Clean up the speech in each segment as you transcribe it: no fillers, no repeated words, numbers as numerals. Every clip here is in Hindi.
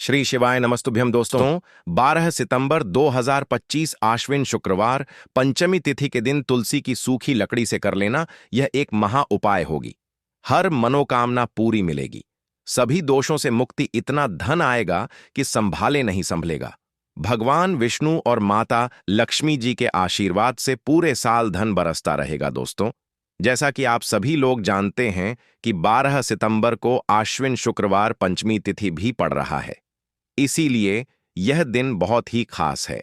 श्री शिवाय नमस्तुभ्यम दोस्तों। 12 सितंबर 2025 आश्विन शुक्रवार पंचमी तिथि के दिन तुलसी की सूखी लकड़ी से कर लेना यह एक महा उपाय होगी। हर मनोकामना पूरी मिलेगी, सभी दोषों से मुक्ति, इतना धन आएगा कि संभाले नहीं संभलेगा। भगवान विष्णु और माता लक्ष्मी जी के आशीर्वाद से पूरे साल धन बरसता रहेगा। दोस्तों, जैसा कि आप सभी लोग जानते हैं कि 12 सितंबर को आश्विन शुक्रवार पंचमी तिथि भी पड़ रहा है, इसीलिए यह दिन बहुत ही खास है।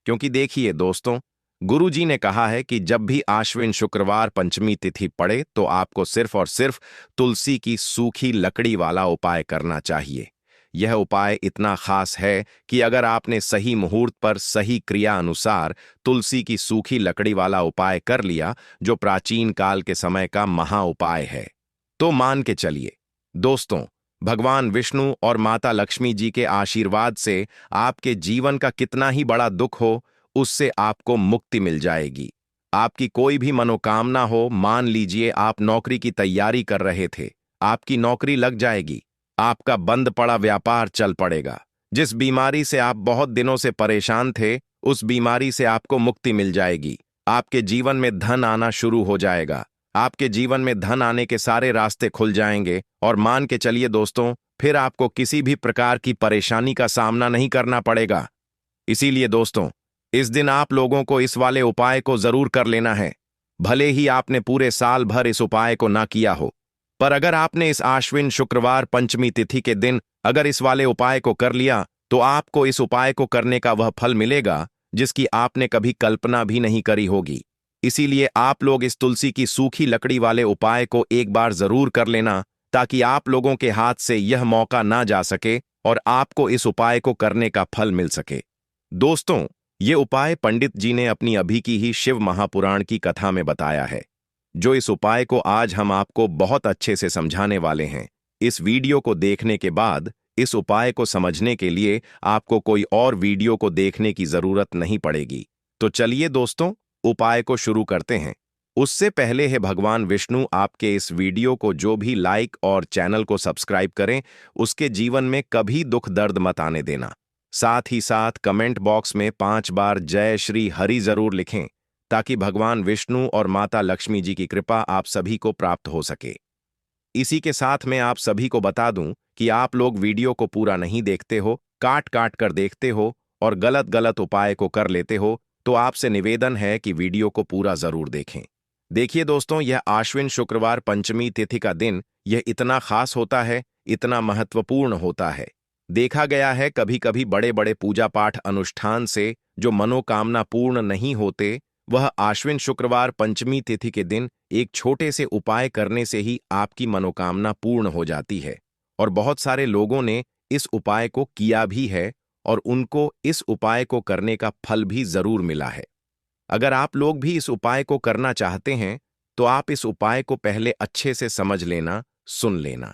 क्योंकि देखिए दोस्तों, गुरुजी ने कहा है कि जब भी आश्विन शुक्रवार पंचमी तिथि पड़े तो आपको सिर्फ और सिर्फ तुलसी की सूखी लकड़ी वाला उपाय करना चाहिए। यह उपाय इतना खास है कि अगर आपने सही मुहूर्त पर सही क्रिया अनुसार तुलसी की सूखी लकड़ी वाला उपाय कर लिया, जो प्राचीन काल के समय का महा उपाय है, तो मान के चलिए दोस्तों, भगवान विष्णु और माता लक्ष्मी जी के आशीर्वाद से आपके जीवन का कितना ही बड़ा दुख हो, उससे आपको मुक्ति मिल जाएगी। आपकी कोई भी मनोकामना हो, मान लीजिए आप नौकरी की तैयारी कर रहे थे, आपकी नौकरी लग जाएगी। आपका बंद पड़ा व्यापार चल पड़ेगा। जिस बीमारी से आप बहुत दिनों से परेशान थे, उस बीमारी से आपको मुक्ति मिल जाएगी। आपके जीवन में धन आना शुरू हो जाएगा। आपके जीवन में धन आने के सारे रास्ते खुल जाएंगे और मान के चलिए दोस्तों, फिर आपको किसी भी प्रकार की परेशानी का सामना नहीं करना पड़ेगा। इसीलिए दोस्तों, इस दिन आप लोगों को इस वाले उपाय को जरूर कर लेना है। भले ही आपने पूरे साल भर इस उपाय को ना किया हो, पर अगर आपने इस आश्विन शुक्रवार पंचमी तिथि के दिन अगर इस वाले उपाय को कर लिया, तो आपको इस उपाय को करने का वह फल मिलेगा जिसकी आपने कभी कल्पना भी नहीं करी होगी। इसीलिए आप लोग इस तुलसी की सूखी लकड़ी वाले उपाय को एक बार जरूर कर लेना, ताकि आप लोगों के हाथ से यह मौका ना जा सके और आपको इस उपाय को करने का फल मिल सके। दोस्तों, ये उपाय पंडित जी ने अपनी अभी की ही शिव महापुराण की कथा में बताया है, जो इस उपाय को आज हम आपको बहुत अच्छे से समझाने वाले हैं। इस वीडियो को देखने के बाद इस उपाय को समझने के लिए आपको कोई और वीडियो को देखने की जरूरत नहीं पड़ेगी। तो चलिए दोस्तों, उपाय को शुरू करते हैं। उससे पहले है भगवान विष्णु आपके इस वीडियो को जो भी लाइक और चैनल को सब्सक्राइब करें, उसके जीवन में कभी दुख दर्द मत आने देना। साथ ही साथ कमेंट बॉक्स में 5 बार जय श्री हरि जरूर लिखें, ताकि भगवान विष्णु और माता लक्ष्मी जी की कृपा आप सभी को प्राप्त हो सके। इसी के साथ मैं आप सभी को बता दूं कि आप लोग वीडियो को पूरा नहीं देखते हो, काट काट कर देखते हो और गलत गलत उपाय को कर लेते हो, तो आपसे निवेदन है कि वीडियो को पूरा जरूर देखें। देखिए दोस्तों, यह आश्विन शुक्रवार पंचमी तिथि का दिन यह इतना खास होता है, इतना महत्वपूर्ण होता है। देखा गया है कभी कभी बड़े बड़े पूजा पाठ अनुष्ठान से जो मनोकामना पूर्ण नहीं होते, वह आश्विन शुक्रवार पंचमी तिथि के दिन एक छोटे से उपाय करने से ही आपकी मनोकामना पूर्ण हो जाती है। और बहुत सारे लोगों ने इस उपाय को किया भी है और उनको इस उपाय को करने का फल भी जरूर मिला है। अगर आप लोग भी इस उपाय को करना चाहते हैं, तो आप इस उपाय को पहले अच्छे से समझ लेना, सुन लेना,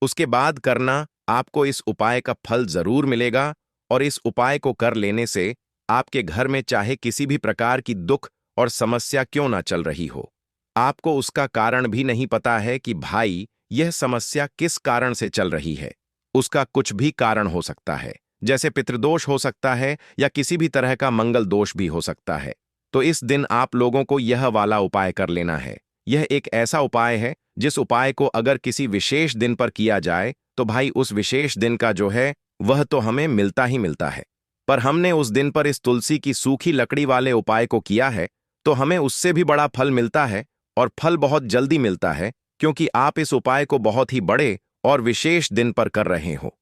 उसके बाद करना। आपको इस उपाय का फल जरूर मिलेगा और इस उपाय को कर लेने से आपके घर में चाहे किसी भी प्रकार की दुख और समस्या क्यों ना चल रही हो, आपको उसका कारण भी नहीं पता है कि भाई यह समस्या किस कारण से चल रही है। उसका कुछ भी कारण हो सकता है, जैसे पितृदोष हो सकता है या किसी भी तरह का मंगल दोष भी हो सकता है। तो इस दिन आप लोगों को यह वाला उपाय कर लेना है। यह एक ऐसा उपाय है जिस उपाय को अगर किसी विशेष दिन पर किया जाए, तो भाई उस विशेष दिन का जो है वह तो हमें मिलता ही मिलता है। पर हमने उस दिन पर इस तुलसी की सूखी लकड़ी वाले उपाय को किया है, तो हमें उससे भी बड़ा फल मिलता है और फल बहुत जल्दी मिलता है, क्योंकि आप इस उपाय को बहुत ही बड़े और विशेष दिन पर कर रहे हो।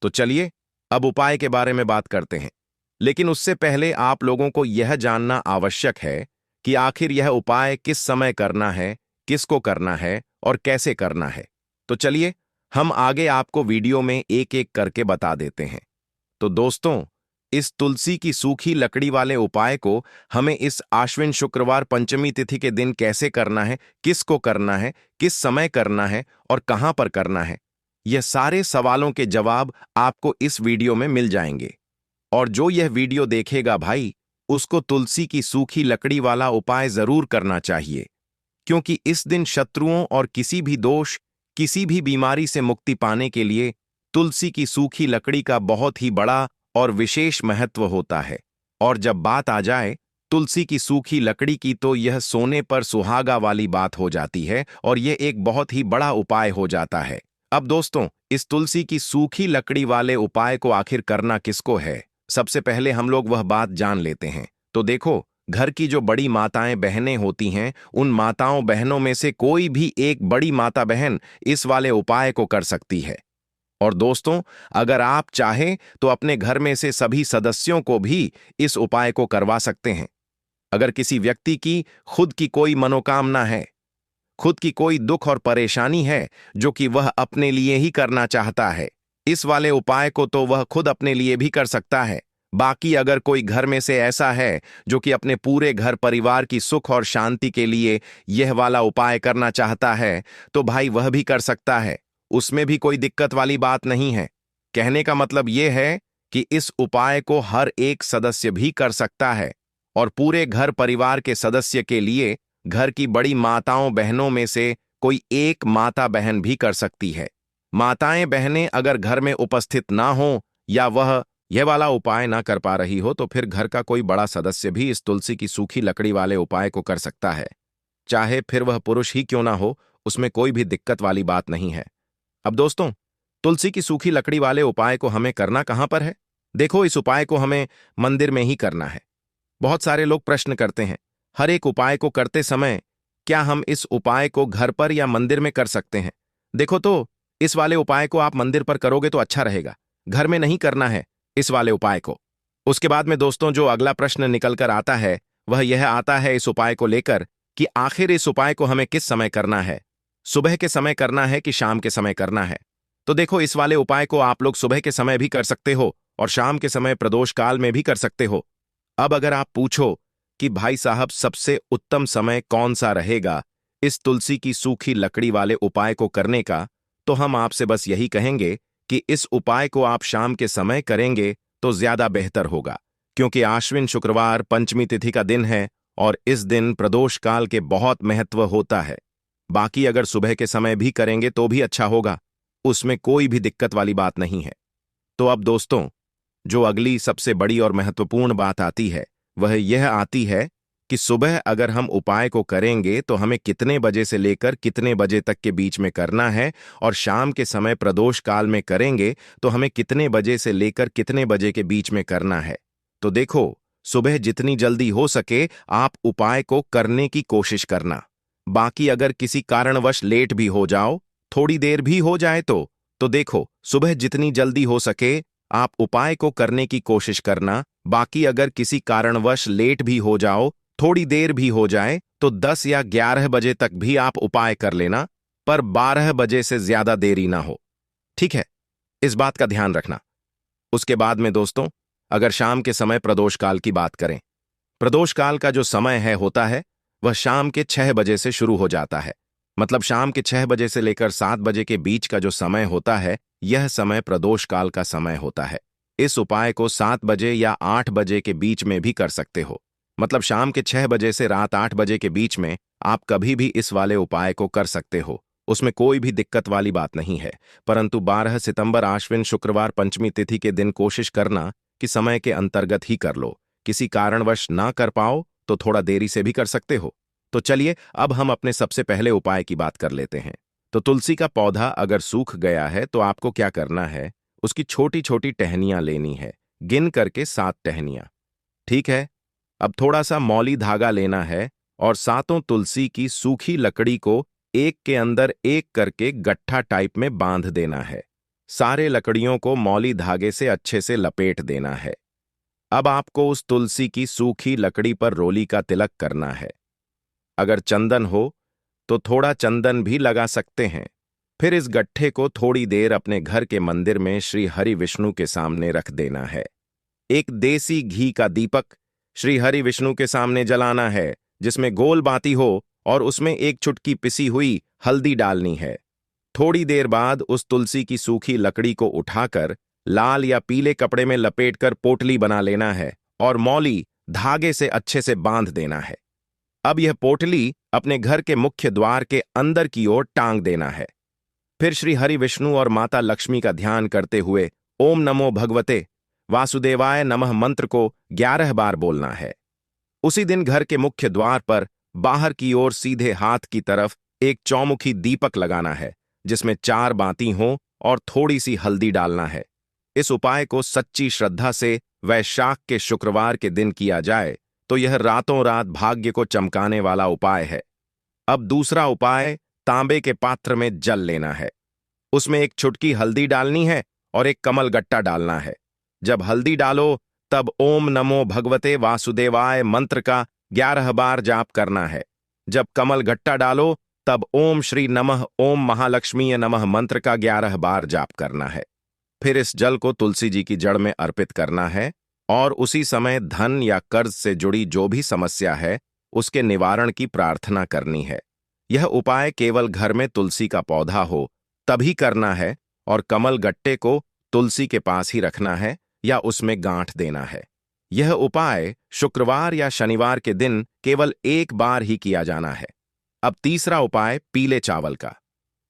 तो चलिए अब उपाय के बारे में बात करते हैं, लेकिन उससे पहले आप लोगों को यह जानना आवश्यक है कि आखिर यह उपाय किस समय करना है, किसको करना है और कैसे करना है। तो चलिए हम आगे आपको वीडियो में एक एक करके बता देते हैं। तो दोस्तों, इस तुलसी की सूखी लकड़ी वाले उपाय को हमें इस आश्विन शुक्रवार पंचमी तिथि के दिन कैसे करना है, किसको करना है, किस समय करना है और कहां पर करना है, यह सारे सवालों के जवाब आपको इस वीडियो में मिल जाएंगे। और जो यह वीडियो देखेगा भाई, उसको तुलसी की सूखी लकड़ी वाला उपाय जरूर करना चाहिए, क्योंकि इस दिन शत्रुओं और किसी भी दोष, किसी भी बीमारी से मुक्ति पाने के लिए तुलसी की सूखी लकड़ी का बहुत ही बड़ा और विशेष महत्व होता है। और जब बात आ जाए तुलसी की सूखी लकड़ी की, तो यह सोने पर सुहागा वाली बात हो जाती है और यह एक बहुत ही बड़ा उपाय हो जाता है। अब दोस्तों, इस तुलसी की सूखी लकड़ी वाले उपाय को आखिर करना किसको है, सबसे पहले हम लोग वह बात जान लेते हैं। तो देखो, घर की जो बड़ी माताएं बहनें होती हैं, उन माताओं बहनों में से कोई भी एक बड़ी माता बहन इस वाले उपाय को कर सकती है। और दोस्तों, अगर आप चाहें तो अपने घर में से सभी सदस्यों को भी इस उपाय को करवा सकते हैं। अगर किसी व्यक्ति की खुद की कोई मनोकामना है, खुद की कोई दुख और परेशानी है जो कि वह अपने लिए ही करना चाहता है, इस वाले उपाय को तो वह खुद अपने लिए भी कर सकता है। बाकी अगर कोई घर में से ऐसा है जो कि अपने पूरे घर परिवार की सुख और शांति के लिए यह वाला उपाय करना चाहता है, तो भाई वह भी कर सकता है। उसमें भी कोई दिक्कत वाली बात नहीं है। कहने का मतलब यह है कि इस उपाय को हर एक सदस्य भी कर सकता है और पूरे घर परिवार के सदस्य के लिए घर की बड़ी माताओं बहनों में से कोई एक माता बहन भी कर सकती है। माताएं बहनें अगर घर में उपस्थित ना हो या वह यह वाला उपाय ना कर पा रही हो, तो फिर घर का कोई बड़ा सदस्य भी इस तुलसी की सूखी लकड़ी वाले उपाय को कर सकता है। चाहे फिर वह पुरुष ही क्यों ना हो, उसमें कोई भी दिक्कत वाली बात नहीं है। अब दोस्तों, तुलसी की सूखी लकड़ी वाले उपाय को हमें करना कहां पर है? देखो, इस उपाय को हमें मंदिर में ही करना है। बहुत सारे लोग प्रश्न करते हैं, हर एक उपाय को करते समय क्या हम इस उपाय को घर पर या मंदिर में कर सकते हैं? देखो, तो इस वाले उपाय को आप मंदिर पर करोगे तो अच्छा रहेगा, घर में नहीं करना है इस वाले उपाय को। उसके बाद में दोस्तों, जो अगला प्रश्न निकल कर आता है वह यह आता है इस उपाय को लेकर कि आखिर इस उपाय को हमें किस समय करना है, सुबह के समय करना है कि शाम के समय करना है? तो देखो, इस वाले उपाय को आप लोग सुबह के समय भी कर सकते हो और शाम के समय प्रदोष काल में भी कर सकते हो। अब अगर आप पूछो कि भाई साहब सबसे उत्तम समय कौन सा रहेगा इस तुलसी की सूखी लकड़ी वाले उपाय को करने का, तो हम आपसे बस यही कहेंगे कि इस उपाय को आप शाम के समय करेंगे तो ज्यादा बेहतर होगा, क्योंकि आश्विन शुक्रवार पंचमी तिथि का दिन है और इस दिन प्रदोष काल के बहुत महत्व होता है। बाकी अगर सुबह के समय भी करेंगे तो भी अच्छा होगा, उसमें कोई भी दिक्कत वाली बात नहीं है। तो अब दोस्तों, जो अगली सबसे बड़ी और महत्वपूर्ण बात आती है वह यह आती है कि सुबह अगर हम उपाय को करेंगे तो हमें कितने बजे से लेकर कितने बजे तक के बीच में करना है, और शाम के समय प्रदोष काल में करेंगे तो हमें कितने बजे से लेकर कितने बजे के बीच में करना है। तो देखो, सुबह जितनी जल्दी हो सके आप उपाय को करने की कोशिश करना। बाकी अगर किसी कारणवश लेट भी हो जाओ, थोड़ी देर भी हो जाए तो देखो, सुबह जितनी जल्दी हो सके आप उपाय को करने की कोशिश करना। बाकी अगर किसी कारणवश लेट भी हो जाओ, थोड़ी देर भी हो जाए, तो 10 या 11 बजे तक भी आप उपाय कर लेना, पर 12 बजे से ज्यादा देरी ना हो। ठीक है, इस बात का ध्यान रखना। उसके बाद में दोस्तों, अगर शाम के समय प्रदोष काल की बात करें, प्रदोष काल का जो समय होता है वह शाम के 6 बजे से शुरू हो जाता है। मतलब शाम के 6 बजे से लेकर 7 बजे के बीच का जो समय होता है, यह समय प्रदोष काल का समय होता है। इस उपाय को 7 बजे या 8 बजे के बीच में भी कर सकते हो। मतलब शाम के 6 बजे से रात 8 बजे के बीच में आप कभी भी इस वाले उपाय को कर सकते हो, उसमें कोई भी दिक्कत वाली बात नहीं है। परंतु 12 सितंबर आश्विन शुक्रवार पंचमी तिथि के दिन कोशिश करना कि समय के अंतर्गत ही कर लो। किसी कारणवश ना कर पाओ तो थोड़ा देरी से भी कर सकते हो। तो चलिए, अब हम अपने सबसे पहले उपाय की बात कर लेते हैं। तो तुलसी का पौधा अगर सूख गया है तो आपको क्या करना है, उसकी छोटी छोटी टहनियां लेनी है, गिन करके 7 टहनियां। ठीक है, अब थोड़ा सा मौली धागा लेना है और सातों तुलसी की सूखी लकड़ी को एक के अंदर एक करके गट्ठा टाइप में बांध देना है। सारे लकड़ियों को मौली धागे से अच्छे से लपेट देना है। अब आपको उस तुलसी की सूखी लकड़ी पर रोली का तिलक करना है। अगर चंदन हो तो थोड़ा चंदन भी लगा सकते हैं। फिर इस गट्ठे को थोड़ी देर अपने घर के मंदिर में श्री हरि विष्णु के सामने रख देना है। एक देसी घी का दीपक श्री हरि विष्णु के सामने जलाना है, जिसमें गोल बाती हो और उसमें एक चुटकी पिसी हुई हल्दी डालनी है। थोड़ी देर बाद उस तुलसी की सूखी लकड़ी को उठाकर लाल या पीले कपड़े में लपेटकर पोटली बना लेना है और मौली धागे से अच्छे से बांध देना है। अब यह पोटली अपने घर के मुख्य द्वार के अंदर की ओर टांग देना है। फिर श्री हरि विष्णु और माता लक्ष्मी का ध्यान करते हुए ओम नमो भगवते वासुदेवाय नमः मंत्र को 11 बार बोलना है। उसी दिन घर के मुख्य द्वार पर बाहर की ओर सीधे हाथ की तरफ एक चौमुखी दीपक लगाना है, जिसमें 4 बाती हों और थोड़ी सी हल्दी डालना है। इस उपाय को सच्ची श्रद्धा से वैशाख के शुक्रवार के दिन किया जाए तो यह रातों रात भाग्य को चमकाने वाला उपाय है। अब दूसरा उपाय, तांबे के पात्र में जल लेना है। उसमें एक चुटकी हल्दी डालनी है और एक कमल गट्टा डालना है। जब हल्दी डालो तब ओम नमो भगवते वासुदेवाय मंत्र का 11 बार जाप करना है। जब कमल गट्टा डालो तब ओम श्री नमः ओम महालक्ष्मीय नमः मंत्र का 11 बार जाप करना है। फिर इस जल को तुलसी जी की जड़ में अर्पित करना है और उसी समय धन या कर्ज से जुड़ी जो भी समस्या है उसके निवारण की प्रार्थना करनी है। यह उपाय केवल घर में तुलसी का पौधा हो तभी करना है और कमल गट्टे को तुलसी के पास ही रखना है या उसमें गांठ देना है। यह उपाय शुक्रवार या शनिवार के दिन केवल एक बार ही किया जाना है। अब तीसरा उपाय, पीले चावल का।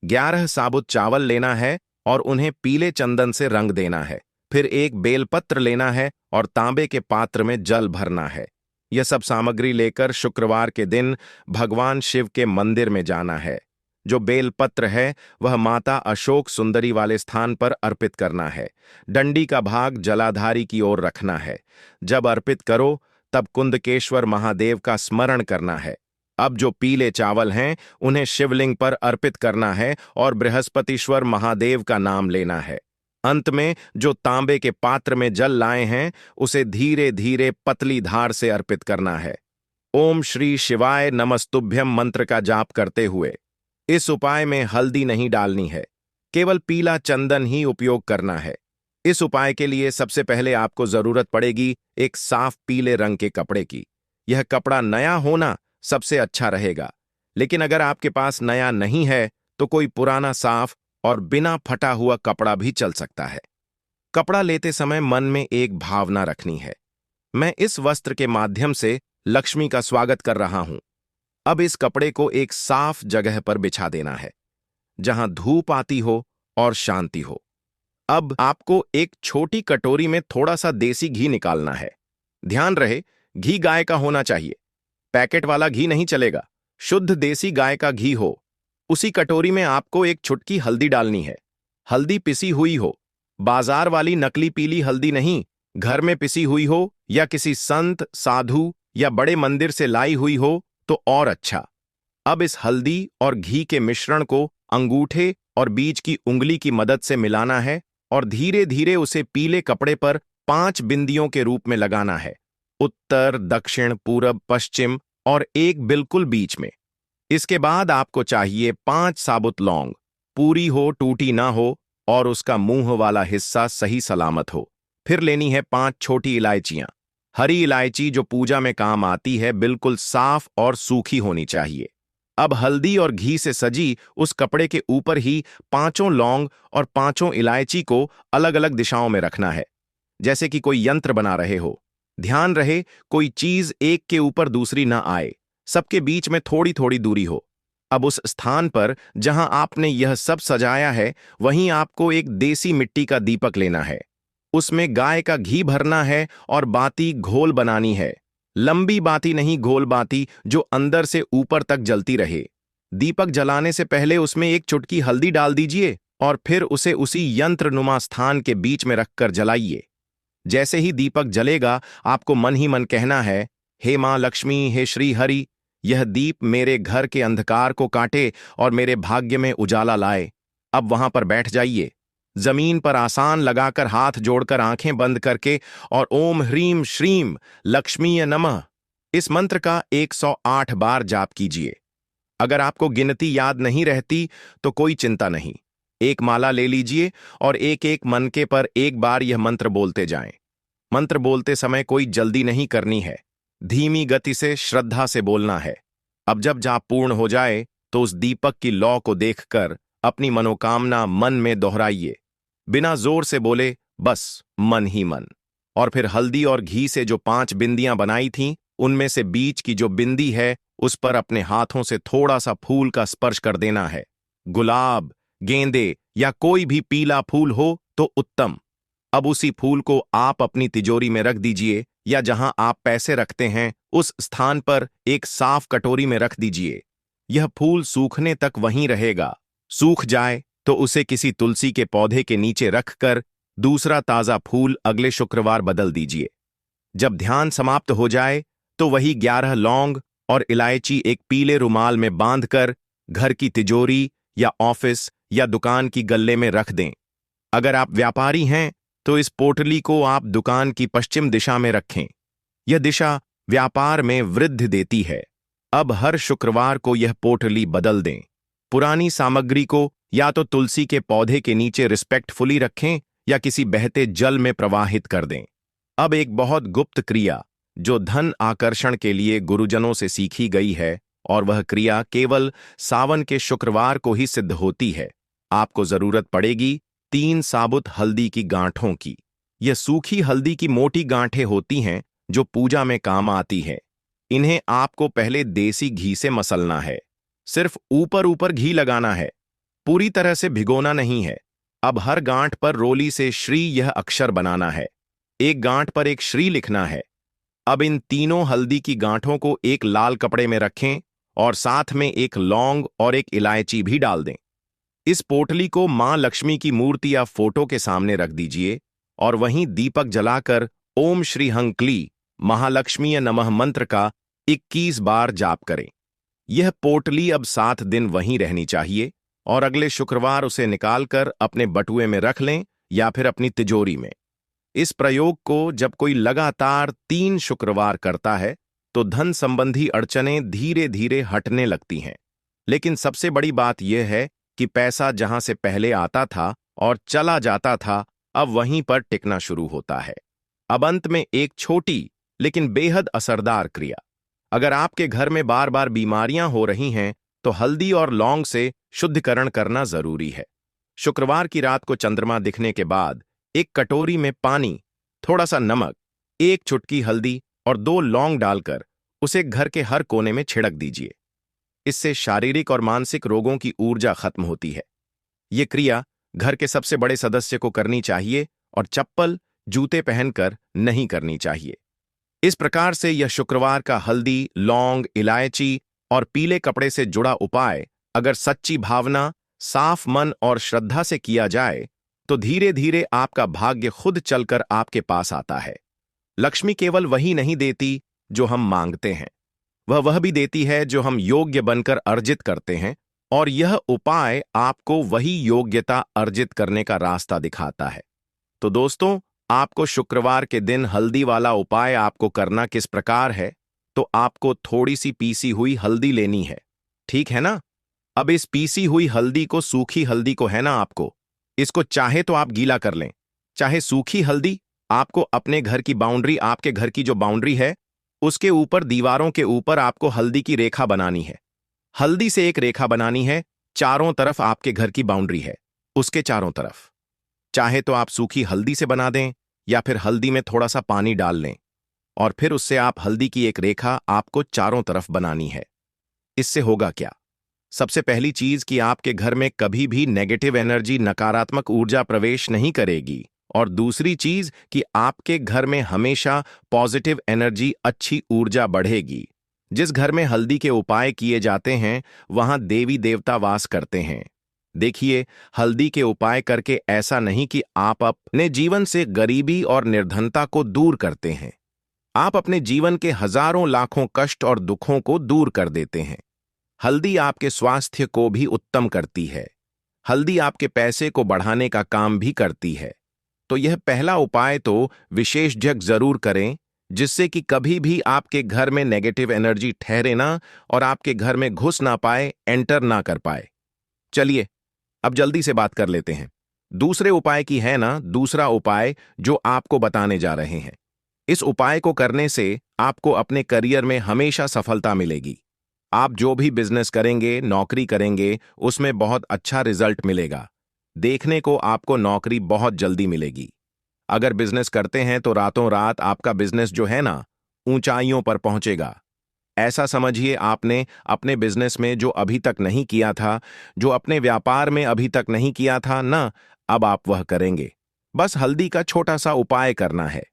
11 साबुत चावल लेना है और उन्हें पीले चंदन से रंग देना है। फिर एक बेलपत्र लेना है और तांबे के पात्र में जल भरना है। यह सब सामग्री लेकर शुक्रवार के दिन भगवान शिव के मंदिर में जाना है। जो बेलपत्र है वह माता अशोक सुंदरी वाले स्थान पर अर्पित करना है। डंडी का भाग जलाधारी की ओर रखना है। जब अर्पित करो तब कुंदकेश्वर महादेव का स्मरण करना है। अब जो पीले चावल हैं उन्हें शिवलिंग पर अर्पित करना है और बृहस्पतिश्वर महादेव का नाम लेना है। अंत में जो तांबे के पात्र में जल लाए हैं उसे धीरे धीरे पतली धार से अर्पित करना है। ओम श्री शिवाय नमस्तुभ्यम मंत्र का जाप करते हुए। इस उपाय में हल्दी नहीं डालनी है, केवल पीला चंदन ही उपयोग करना है। इस उपाय के लिए सबसे पहले आपको जरूरत पड़ेगी एक साफ पीले रंग के कपड़े की। यह कपड़ा नया होना सबसे अच्छा रहेगा, लेकिन अगर आपके पास नया नहीं है तो कोई पुराना साफ और बिना फटा हुआ कपड़ा भी चल सकता है। कपड़ा लेते समय मन में एक भावना रखनी है, मैं इस वस्त्र के माध्यम से लक्ष्मी का स्वागत कर रहा हूं। अब इस कपड़े को एक साफ जगह पर बिछा देना है जहां धूप आती हो और शांति हो। अब आपको एक छोटी कटोरी में थोड़ा सा देसी घी निकालना है। ध्यान रहे, घी गाय का होना चाहिए, पैकेट वाला घी नहीं चलेगा। शुद्ध देसी गाय का घी हो। उसी कटोरी में आपको एक चुटकी हल्दी डालनी है। हल्दी पिसी हुई हो, बाजार वाली नकली पीली हल्दी नहीं, घर में पिसी हुई हो या किसी संत, साधु या बड़े मंदिर से लाई हुई हो तो और अच्छा। अब इस हल्दी और घी के मिश्रण को अंगूठे और बीच की उंगली की मदद से मिलाना है और धीरे धीरे उसे पीले कपड़े पर 5 बिंदियों के रूप में लगाना है, उत्तर, दक्षिण, पूरब, पश्चिम और एक बिल्कुल बीच में। इसके बाद आपको चाहिए 5 साबुत लौंग, पूरी हो, टूटी ना हो और उसका मुंह वाला हिस्सा सही सलामत हो। फिर लेनी है 5 छोटी इलायचियां। हरी इलायची जो पूजा में काम आती है बिल्कुल साफ और सूखी होनी चाहिए। अब हल्दी और घी से सजी उस कपड़े के ऊपर ही 5 लौंग और 5 इलायची को अलग अलग दिशाओं में रखना है, जैसे कि कोई यंत्र बना रहे हो। ध्यान रहे कोई चीज एक के ऊपर दूसरी ना आए, सबके बीच में थोड़ी थोड़ी दूरी हो। अब उस स्थान पर जहां आपने यह सब सजाया है वहीं आपको एक देसी मिट्टी का दीपक लेना है। उसमें गाय का घी भरना है और बाती घोल बनानी है। लंबी बाती नहीं, गोल बाती जो अंदर से ऊपर तक जलती रहे। दीपक जलाने से पहले उसमें एक चुटकी हल्दी डाल दीजिए और फिर उसे उसी यंत्रनुमा स्थान के बीच में रखकर जलाइए। जैसे ही दीपक जलेगा आपको मन ही मन कहना है, हे मां लक्ष्मी, हे श्री हरि, यह दीप मेरे घर के अंधकार को काटे और मेरे भाग्य में उजाला लाए। अब वहां पर बैठ जाइए, जमीन पर आसान लगाकर हाथ जोड़कर आंखें बंद करके और ओम ह्रीम श्रीम लक्ष्मीय नमः इस मंत्र का 108 बार जाप कीजिए। अगर आपको गिनती याद नहीं रहती तो कोई चिंता नहीं, एक माला ले लीजिए और एक एक मनके पर एक बार यह मंत्र बोलते जाएं। मंत्र बोलते समय कोई जल्दी नहीं करनी है, धीमी गति से श्रद्धा से बोलना है। अब जब जाप पूर्ण हो जाए तो उस दीपक की लौ को देखकर अपनी मनोकामना मन में दोहराइए। बिना जोर से बोले, बस मन ही मन। और फिर हल्दी और घी से जो 5 बिंदियां बनाई थीं उनमें से बीच की जो बिंदी है उस पर अपने हाथों से थोड़ा सा फूल का स्पर्श कर देना है। गुलाब, गेंदे या कोई भी पीला फूल हो तो उत्तम। अब उसी फूल को आप अपनी तिजोरी में रख दीजिए या जहां आप पैसे रखते हैं उस स्थान पर एक साफ कटोरी में रख दीजिए। यह फूल सूखने तक वहीं रहेगा। सूख जाए तो उसे किसी तुलसी के पौधे के नीचे रखकर दूसरा ताजा फूल अगले शुक्रवार बदल दीजिए। जब ध्यान समाप्त हो जाए तो वही 11 लौंग और इलायची एक पीले रुमाल में बांधकर घर की तिजोरी या ऑफिस या दुकान की गल्ले में रख दें। अगर आप व्यापारी हैं तो इस पोटली को आप दुकान की पश्चिम दिशा में रखें। यह दिशा व्यापार में वृद्धि देती है। अब हर शुक्रवार को यह पोटली बदल दें। पुरानी सामग्री को या तो तुलसी के पौधे के नीचे रिस्पेक्टफुली रखें या किसी बहते जल में प्रवाहित कर दें। अब एक बहुत गुप्त क्रिया जो धन आकर्षण के लिए गुरुजनों से सीखी गई है, और वह क्रिया केवल सावन के शुक्रवार को ही सिद्ध होती है। आपको जरूरत पड़ेगी 3 साबुत हल्दी की गांठों की। यह सूखी हल्दी की मोटी गांठें होती हैं जो पूजा में काम आती है। इन्हें आपको पहले देसी घी से मसलना है। सिर्फ ऊपर ऊपर घी लगाना है, पूरी तरह से भिगोना नहीं है। अब हर गांठ पर रोली से श्री यह अक्षर बनाना है। एक गांठ पर एक श्री लिखना है। अब इन तीनों हल्दी की गांठों को एक लाल कपड़े में रखें और साथ में एक लौंग और एक इलायची भी डाल दें। इस पोटली को मां लक्ष्मी की मूर्ति या फोटो के सामने रख दीजिए और वहीं दीपक जलाकर ओम श्री हंक्ली महालक्ष्मी नमः मंत्र का 21 बार जाप करें। यह पोटली अब 7 दिन वहीं रहनी चाहिए और अगले शुक्रवार उसे निकालकर अपने बटुए में रख लें या फिर अपनी तिजोरी में। इस प्रयोग को जब कोई लगातार 3 शुक्रवार करता है तो धन संबंधी अड़चनें धीरे धीरे हटने लगती हैं। लेकिन सबसे बड़ी बात यह है कि पैसा जहां से पहले आता था और चला जाता था, अब वहीं पर टिकना शुरू होता है। अब अंत में एक छोटी लेकिन बेहद असरदार क्रिया। अगर आपके घर में बार बार बीमारियां हो रही हैं तो हल्दी और लौंग से शुद्धिकरण करना जरूरी है। शुक्रवार की रात को चंद्रमा दिखने के बाद एक कटोरी में पानी, थोड़ा सा नमक, 1 चुटकी हल्दी और 2 लौंग डालकर उसे घर के हर कोने में छिड़क दीजिए। इससे शारीरिक और मानसिक रोगों की ऊर्जा खत्म होती है। ये क्रिया घर के सबसे बड़े सदस्य को करनी चाहिए और चप्पल, जूते पहनकर नहीं करनी चाहिए। इस प्रकार से यह शुक्रवार का हल्दी, लौंग, इलायची और पीले कपड़े से जुड़ा उपाय अगर सच्ची भावना, साफ मन और श्रद्धा से किया जाए तो धीरे धीरे आपका भाग्य खुद चलकर आपके पास आता है। लक्ष्मी केवल वही नहीं देती जो हम मांगते हैं, वह भी देती है जो हम योग्य बनकर अर्जित करते हैं, और यह उपाय आपको वही योग्यता अर्जित करने का रास्ता दिखाता है। तो दोस्तों, आपको शुक्रवार के दिन हल्दी वाला उपाय आपको करना किस प्रकार है, तो आपको थोड़ी सी पीसी हुई हल्दी लेनी है, ठीक है ना। अब इस पीसी हुई हल्दी को, सूखी हल्दी को है ना, आपको इसको चाहे तो आप गीला कर लें, चाहे सूखी हल्दी आपको अपने घर की बाउंड्री, आपके घर की जो बाउंड्री है उसके ऊपर, दीवारों के ऊपर आपको हल्दी की रेखा बनानी है। हल्दी से एक रेखा बनानी है, चारों तरफ आपके घर की बाउंड्री है उसके चारों तरफ। चाहे तो आप सूखी हल्दी से बना दें या फिर हल्दी में थोड़ा सा पानी डाल लें और फिर उससे आप हल्दी की एक रेखा आपको चारों तरफ बनानी है। इससे होगा क्या? सबसे पहली चीज कि आपके घर में कभी भी नेगेटिव एनर्जी, नकारात्मक ऊर्जा प्रवेश नहीं करेगी, और दूसरी चीज कि आपके घर में हमेशा पॉजिटिव एनर्जी, अच्छी ऊर्जा बढ़ेगी। जिस घर में हल्दी के उपाय किए जाते हैं वहां देवी देवता वास करते हैं। देखिए, हल्दी के उपाय करके ऐसा नहीं कि आप अपने जीवन से गरीबी और निर्धनता को दूर करते हैं, आप अपने जीवन के हजारों लाखों कष्ट और दुखों को दूर कर देते हैं। हल्दी आपके स्वास्थ्य को भी उत्तम करती है। हल्दी आपके पैसे को बढ़ाने का काम भी करती है। तो यह पहला उपाय तो विशेषज्ञ जरूर करें, जिससे कि कभी भी आपके घर में नेगेटिव एनर्जी ठहरे ना और आपके घर में घुस ना पाए, एंटर ना कर पाए। चलिए अब जल्दी से बात कर लेते हैं दूसरे उपाय की, है ना। दूसरा उपाय जो आपको बताने जा रहे हैं, इस उपाय को करने से आपको अपने करियर में हमेशा सफलता मिलेगी। आप जो भी बिजनेस करेंगे, नौकरी करेंगे, उसमें बहुत अच्छा रिजल्ट मिलेगा। देखने को आपको नौकरी बहुत जल्दी मिलेगी। अगर बिजनेस करते हैं तो रातों रात आपका बिजनेस जो है ना, ऊंचाइयों पर पहुंचेगा। ऐसा समझिए आपने अपने बिजनेस में जो अभी तक नहीं किया था, जो अपने व्यापार में अभी तक नहीं किया था ना, अब आप वह करेंगे। बस हल्दी का छोटा सा उपाय करना है।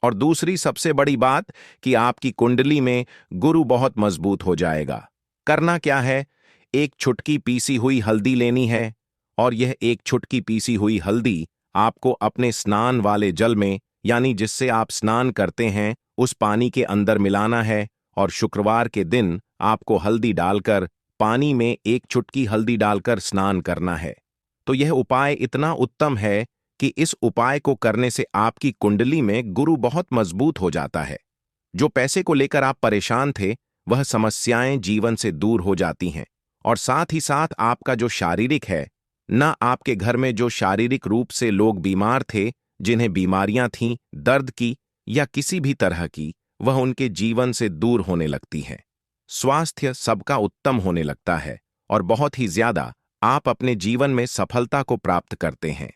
और दूसरी सबसे बड़ी बात कि आपकी कुंडली में गुरु बहुत मजबूत हो जाएगा। करना क्या है? एक चुटकी पीसी हुई हल्दी लेनी है, और यह एक चुटकी पीसी हुई हल्दी आपको अपने स्नान वाले जल में, यानी जिससे आप स्नान करते हैं, उस पानी के अंदर मिलाना है। और शुक्रवार के दिन आपको हल्दी डालकर, पानी में एक चुटकी हल्दी डालकर स्नान करना है। तो यह उपाय इतना उत्तम है कि इस उपाय को करने से आपकी कुंडली में गुरु बहुत मजबूत हो जाता है। जो पैसे को लेकर आप परेशान थे, वह समस्याएं जीवन से दूर हो जाती हैं। और साथ ही साथ आपका जो शारीरिक है, ना आपके घर में जो शारीरिक रूप से लोग बीमार थे, जिन्हें बीमारियां थीं, दर्द की या किसी भी तरह की, वह उनके जीवन से दूर होने लगती हैं। स्वास्थ्य सबका उत्तम होने लगता है और बहुत ही ज्यादा आप अपने जीवन में सफलता को प्राप्त करते हैं।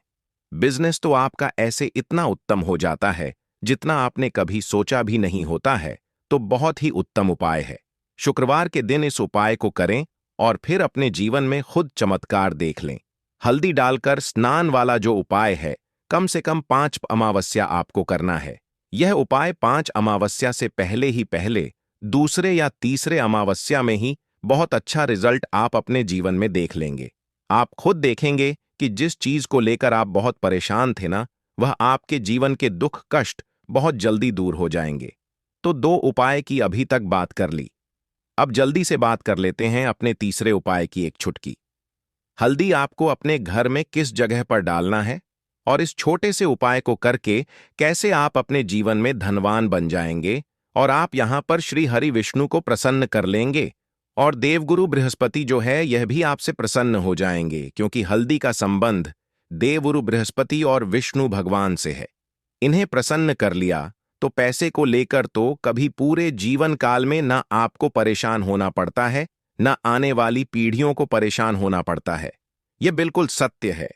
बिजनेस तो आपका ऐसे इतना उत्तम हो जाता है जितना आपने कभी सोचा भी नहीं होता है। तो बहुत ही उत्तम उपाय है। शुक्रवार के दिन इस उपाय को करें और फिर अपने जीवन में खुद चमत्कार देख लें। हल्दी डालकर स्नान वाला जो उपाय है, कम से कम 5 अमावस्या आपको करना है। यह उपाय 5 अमावस्या से पहले ही पहले, दूसरे या तीसरे अमावस्या में ही बहुत अच्छा रिजल्ट आप अपने जीवन में देख लेंगे। आप खुद देखेंगे कि जिस चीज को लेकर आप बहुत परेशान थे ना, वह आपके जीवन के दुख कष्ट बहुत जल्दी दूर हो जाएंगे। तो 2 उपाय की अभी तक बात कर ली। अब जल्दी से बात कर लेते हैं अपने तीसरे उपाय की, एक चुटकी हल्दी आपको अपने घर में किस जगह पर डालना है, और इस छोटे से उपाय को करके कैसे आप अपने जीवन में धनवान बन जाएंगे, और आप यहां पर श्री हरि विष्णु को प्रसन्न कर लेंगे। और देवगुरु बृहस्पति जो है, यह भी आपसे प्रसन्न हो जाएंगे, क्योंकि हल्दी का संबंध देवगुरु बृहस्पति और विष्णु भगवान से है। इन्हें प्रसन्न कर लिया तो पैसे को लेकर तो कभी पूरे जीवन काल में ना आपको परेशान होना पड़ता है, ना आने वाली पीढ़ियों को परेशान होना पड़ता है। यह बिल्कुल सत्य है।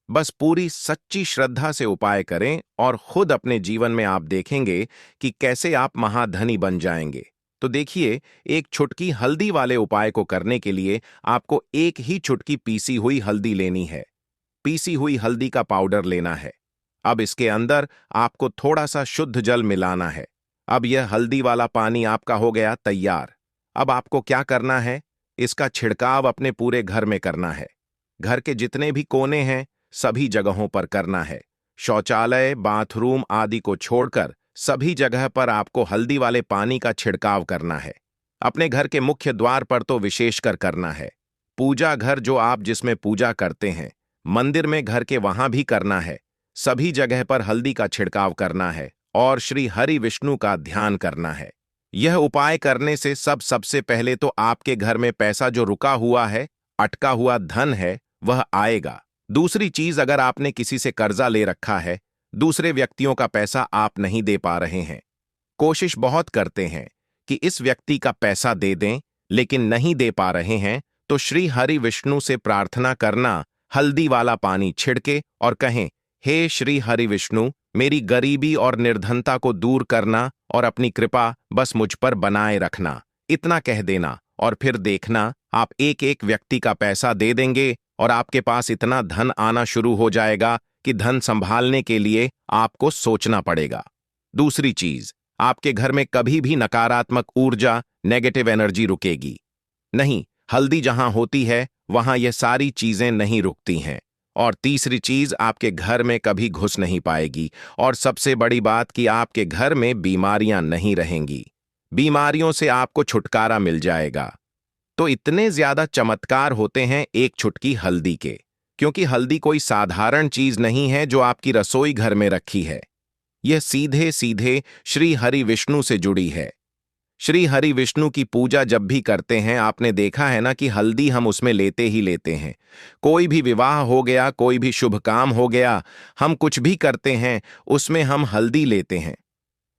बस पूरी सच्ची श्रद्धा से उपाय करें और खुद अपने जीवन में आप देखेंगे कि कैसे आप महाधनी बन जाएंगे। तो देखिए, एक चुटकी हल्दी वाले उपाय को करने के लिए आपको एक ही चुटकी पीसी हुई हल्दी लेनी है। पीसी हुई हल्दी का पाउडर लेना है। अब इसके अंदर आपको थोड़ा सा शुद्ध जल मिलाना है। अब यह हल्दी वाला पानी आपका हो गया तैयार। अब आपको क्या करना है? इसका छिड़काव अपने पूरे घर में करना है। घर के जितने भी कोने हैं, सभी जगहों पर करना है। शौचालय, बाथरूम आदि को छोड़कर सभी जगह पर आपको हल्दी वाले पानी का छिड़काव करना है। अपने घर के मुख्य द्वार पर तो विशेषकर करना है। पूजा घर जो आप जिसमें पूजा करते हैं, मंदिर में घर के वहां भी करना है। सभी जगह पर हल्दी का छिड़काव करना है और श्री हरि विष्णु का ध्यान करना है। यह उपाय करने से सबसे पहले तो आपके घर में पैसा जो रुका हुआ है, अटका हुआ धन है, वह आएगा। दूसरी चीज, अगर आपने किसी से कर्जा ले रखा है, दूसरे व्यक्तियों का पैसा आप नहीं दे पा रहे हैं, कोशिश बहुत करते हैं कि इस व्यक्ति का पैसा दे दें, लेकिन नहीं दे पा रहे हैं, तो श्री हरि विष्णु से प्रार्थना करना, हल्दी वाला पानी छिड़के और कहें, हे श्री हरि विष्णु, मेरी गरीबी और निर्धनता को दूर करना और अपनी कृपा बस मुझ पर बनाए रखना। इतना कह देना और फिर देखना, आप एक एक व्यक्ति का पैसा दे देंगे और आपके पास इतना धन आना शुरू हो जाएगा कि धन संभालने के लिए आपको सोचना पड़ेगा। दूसरी चीज, आपके घर में कभी भी नकारात्मक ऊर्जा, नेगेटिव एनर्जी रुकेगी नहीं। हल्दी जहां होती है, वहां यह सारी चीजें नहीं रुकती हैं। और तीसरी चीज, आपके घर में कभी घुस नहीं पाएगी। और सबसे बड़ी बात कि आपके घर में बीमारियां नहीं रहेंगी। बीमारियों से आपको छुटकारा मिल जाएगा। तो इतने ज्यादा चमत्कार होते हैं एक चुटकी हल्दी के, क्योंकि हल्दी कोई साधारण चीज नहीं है जो आपकी रसोई घर में रखी है। यह सीधे सीधे श्री हरि विष्णु से जुड़ी है। श्री हरि विष्णु की पूजा जब भी करते हैं, आपने देखा है ना कि हल्दी हम उसमें लेते ही लेते हैं। कोई भी विवाह हो गया, कोई भी शुभ काम हो गया, हम कुछ भी करते हैं, उसमें हम हल्दी लेते हैं।